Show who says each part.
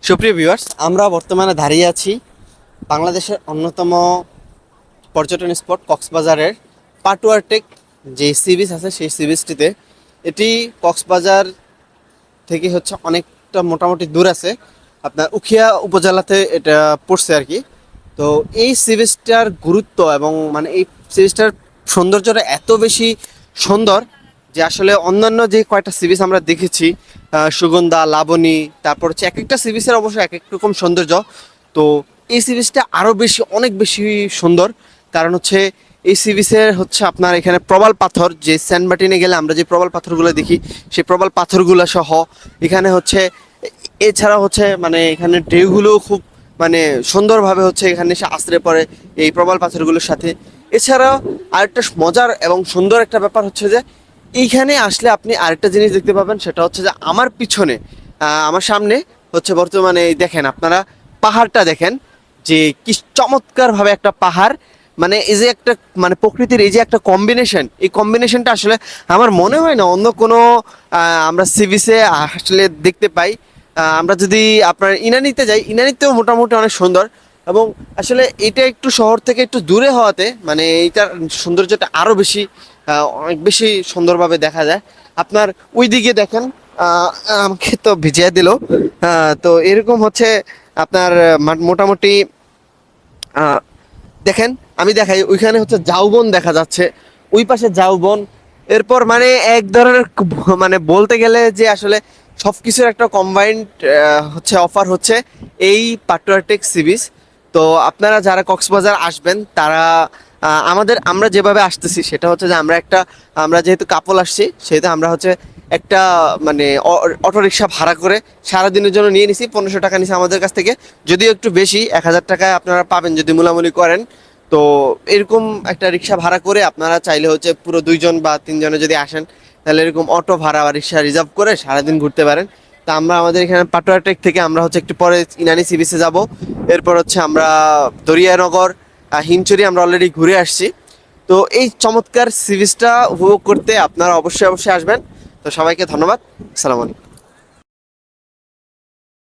Speaker 1: সুপ্রিয় ভিউয়ার্স, আমরা বর্তমানে দাঁড়িয়ে আছি বাংলাদেশের অন্যতম পর্যটন স্পট কক্সবাজারের পাটুয়ার টেক যে সি বিচ আছে সেই সি বিচটিতে। এটি কক্সবাজার থেকে অনেকটা মোটামুটি দূর আছে, আপনার উখিয়া উপজেলাতে এটা পড়ছে আর কি। তো এই সি বিচটার গুরুত্ব এবং মানে এই সি বিচটার সৌন্দর্যটা এত বেশি সুন্দর যে আসলে অন্যান্য যে কয়টা সি বিচ আমরা দেখেছি, সুগন্ধা, লাবণী, তারপর এক একটা সি বিচের অবশ্য এক এক রকম সৌন্দর্য। তো এই সি বিচটা আরও বেশি, অনেক বেশি সুন্দর। কারণ এই সি বিচের আপনার এখানে প্রবাল পাথর, যে স্যান্ড মার্টিনে গেলে আমরা যে প্রবাল পাথরগুলো দেখি সেই প্রবাল পাথরগুলো সহ এখানে এছাড়া মানে এখানে ঢেউগুলো খুব মানে সুন্দরভাবে এখানে এসে আশ্রয় পড়ে এই প্রবাল পাথরগুলোর সাথে। এছাড়াও আরেকটা মজার এবং সুন্দর একটা ব্যাপার যে এইখানে আসলে আপনি আরেকটা জিনিস দেখতে পাবেন, সেটা যে আমার পিছনে, আমার সামনে বর্তমানে দেখেন আপনারা পাহাড়টা দেখেন, যে কি চমৎকারভাবে একটা পাহাড়। মানে এই যে একটা মানে প্রকৃতির এই যে একটা কম্বিনেশন, এই কম্বিনেশনটা আসলে আমার মনে হয় না অন্য কোনো আমরা সি বিচে আসলে দেখতে পাই। আমরা যদি আপনার ইনানিতে যাই, ইনানিতেও মোটামুটি অনেক সুন্দর। এবং আসলে এটা একটু শহর থেকে একটু দূরে হওয়াতে মানে এইটার সৌন্দর্যটা আরও বেশি, অনেক বেশি সুন্দরভাবে দেখা যায়। আপনার ওই দিকে দেখেন, আমাকে তো ভিজিয়ে দিল। তো এরকম আপনার মোটামুটি দেখেন, আমি দেখাই, ওইখানে ঝাউবন দেখা যাচ্ছে, ওই পাশে ঝাউবন। এরপর মানে এক ধরনের মানে বলতে গেলে যে আসলে সব কিছুর একটা কম্বাইন্ড অফার এই পাটুয়ারটেক সি বিচ। তো আপনারা যারা কক্সবাজার আসবেন তারা আমরা যেভাবে আসতেছি সেটা যে আমরা যেহেতু কাপল আসছি, সেহেতু আমরা একটা মানে অটোরিকশা ভাড়া করে সারাদিনের জন্য নিয়ে নিছি। 1500 টাকা নিছি আমাদের কাছ থেকে, যদিও একটু বেশি, 1000 টাকায় আপনারা পাবেন যদি মুলামুলি করেন। তো এরকম একটা রিক্সা ভাড়া করে আপনারা চাইলে পুরো 2 জন বা 3 জনে যদি আসেন, তাহলে এরকম অটো ভাড়া বা রিক্সা রিজার্ভ করে সারাদিন ঘুরতে পারেন। তা আমরা আমাদের এখানে পাটুয়ারটেক থেকে আমরা একটু পরে ইনানি সি বিচে যাব। এরপর আমরা দরিয়ানগর, হিমচুরি আমরা অলরেডি ঘুরে আসছি। তো এই চমৎকার সি বিচটা উপভোগ করতে আপনারা অবশ্যই অবশ্যই আসবেন। তো সবাইকে ধন্যবাদ। আসসালামু আলাইকুম।